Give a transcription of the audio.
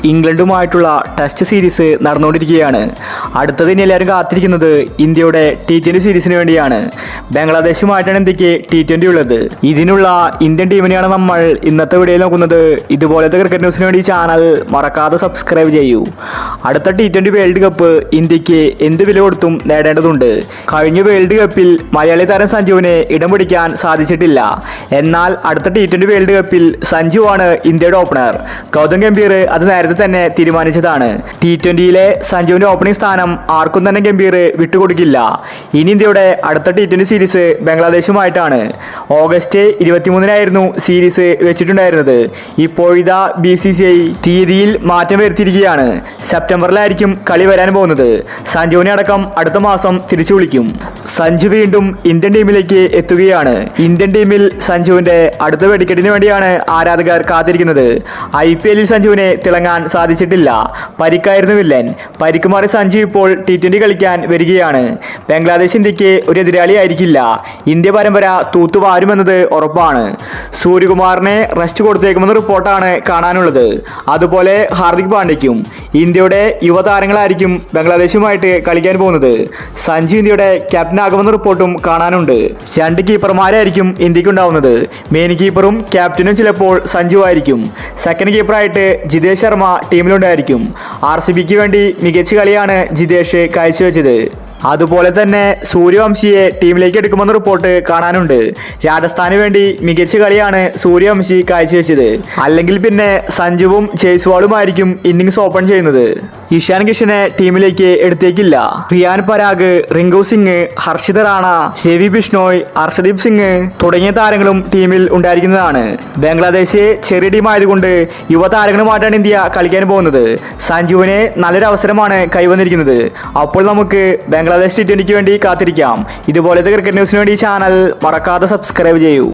ഇംഗ്ലണ്ടുമായിട്ടുള്ള test series നടന്നുകൊണ്ടിരിക്കുകയാണ്. അടുത്തത് ഇനി എല്ലാവരും കാത്തിരിക്കുന്നത് ഇന്ത്യയുടെ T20 സീരീസിന് വേണ്ടിയാണ്. ബംഗ്ലാദേശുമായിട്ടാണ് ഇന്ത്യക്ക് T20 ഉള്ളത്. ഇതിനുള്ള ഇന്ത്യൻ ടീമിനെയാണ് നമ്മൾ ഇന്നത്തെ വീഡിയോയിൽ നോക്കുന്നത്. ഇതുപോലത്തെ ക്രിക്കറ്റ് ന്യൂസിന് വേണ്ടി ചാനൽ മറക്കാതെ സബ്സ്ക്രൈബ് ചെയ്യൂ. അടുത്ത T20 വേൾഡ് കപ്പ് ഇന്ത്യക്ക് എന്ത് വില കൊടുത്തും നേടേണ്ടതുണ്ട്. കഴിഞ്ഞ വേൾഡ് കപ്പിൽ മലയാളി താരം സഞ്ജുവിനെ ഇടം പിടിക്കാൻ സാധിച്ചിട്ടില്ല. എന്നാൽ അടുത്ത T20 വേൾഡ് കപ്പിൽ സഞ്ജുവാണ് ഇന്ത്യയുടെ ഓപ്പണർ. ഗൗതം ഗംഭീർ അത് നേരത്തെ തന്നെ തീരുമാനിച്ചതാണ്. T20യിലെ സഞ്ജുവിന്റെ ഓപ്പണിംഗ് സ്ഥാനം ആർക്കും തന്നെ ഗംഭീർ വിട്ടുകൊടുക്കില്ല. ഇനി ഇന്ത്യയുടെ അടുത്ത T20 സീരീസ് ബംഗ്ലാദേശുമായിട്ടാണ്. ഓഗസ്റ്റ് 23-നായിരുന്നു സീരീസ് വെച്ചിട്ടുണ്ടായിരുന്നത്. ഇപ്പോഴിതാ BCCI തീയതിയിൽ മാറ്റം വരുത്തിയിരിക്കുകയാണ്. സെപ്റ്റംബറിലായിരിക്കും കളി വരാൻ പോകുന്നത്. സഞ്ജുവിനെ അടക്കം അടുത്ത മാസം തിരിച്ചു വിളിക്കും. സഞ്ജു വീണ്ടും ഇന്ത്യൻ ടീമിലേക്ക് എത്തുകയാണ്. ഇന്ത്യൻ ടീമിൽ സഞ്ജുവിന്റെ അടുത്ത വെടിക്കെട്ടിന് വേണ്ടിയാണ് ആരാധകർ കാത്തിരിക്കുന്നത്. IPLൽ സഞ്ജുവിനെ തിളങ്ങാൻ സാധിച്ചിട്ടില്ല. പരിക്കായിരുന്നു വില്ലൻ. പരിക്ക് മാറി സഞ്ജു ഇപ്പോൾ T20 കളിക്കാൻ വരികയാണ്. ബംഗ്ലാദേശ് ഇന്ത്യക്ക് ഒരു എതിരാളിയായിരിക്കില്ല. ഇന്ത്യ പരമ്പര തൂത്തുവാരുമെന്നത് ഉറപ്പാണ്. സൂര്യകുമാറിനെ റെസ്റ്റ് കൊടുത്തേക്കുമെന്ന റിപ്പോർട്ടാണ് കാണാനുള്ളത്. അതുപോലെ ഹാർദിക് പാണ്ഡ്യയ്ക്കും. ഇന്ത്യയുടെ യുവതാരങ്ങളായിരിക്കും ബംഗ്ലാദേശുമായിട്ട് കളിക്കാൻ പോകുന്നത്. സഞ്ജു ഇന്ത്യയുടെ ക്യാപ്റ്റനാകുമെന്ന റിപ്പോർട്ടും കാണാനുണ്ട്. 2 കീപ്പർമാരായിരിക്കും ഇന്ത്യക്കുണ്ടാവുന്നത്. മെയിൻ കീപ്പറും ക്യാപ്റ്റനും ചിലപ്പോൾ സഞ്ജു ആയിരിക്കും. സെക്കൻഡ് കീപ്പറായിട്ട് ജിതേഷ് ശർമ്മ ടീമിലുണ്ടായിരിക്കും. RCBക്ക് വേണ്ടി മികച്ച കളിയാണ് ജിതേഷ് കാഴ്ചവെച്ചത്. അതുപോലെ തന്നെ സൂര്യവംശിയെ ടീമിലേക്ക് എടുക്കുമെന്ന റിപ്പോർട്ട് കാണാനുണ്ട്. രാജസ്ഥാന് വേണ്ടി മികച്ച കളിയാണ് സൂര്യവംശി കാഴ്ചവെച്ചത്. അല്ലെങ്കിൽ പിന്നെ സഞ്ജുവും ജയ്സ്വാളുമായിരിക്കും ഇന്നിംഗ്സ് ഓപ്പൺ ചെയ്യുന്നത്. ഇഷാൻ കിഷനെ ടീമിലേക്ക് എടുത്തേക്കില്ല. റിയാൻ പരാഗ്, റിങ്കു സിംഗ്, ഹർഷിത് റാണ, രവി ബിഷ്ണോയ്, ഹർഷദീപ് സിംഗ് തുടങ്ങിയ താരങ്ങളും ടീമിൽ ഉണ്ടായിരിക്കുന്നതാണ്. ബംഗ്ലാദേശ് ചെറിയ ടീമായതുകൊണ്ട് യുവതാരങ്ങളുമായിട്ടാണ് ഇന്ത്യ കളിക്കാൻ പോകുന്നത്. സഞ്ജുവിന് നല്ലൊരു അവസരമാണ് കൈവന്നിരിക്കുന്നത്. അപ്പോൾ നമുക്ക് ബംഗ്ലാദേശ് T20ക്ക് വേണ്ടി കാത്തിരിക്കാം. ഇതുപോലത്തെ ക്രിക്കറ്റ് ന്യൂസിന് വേണ്ടി ചാനൽ മറക്കാതെ സബ്സ്ക്രൈബ് ചെയ്യൂ.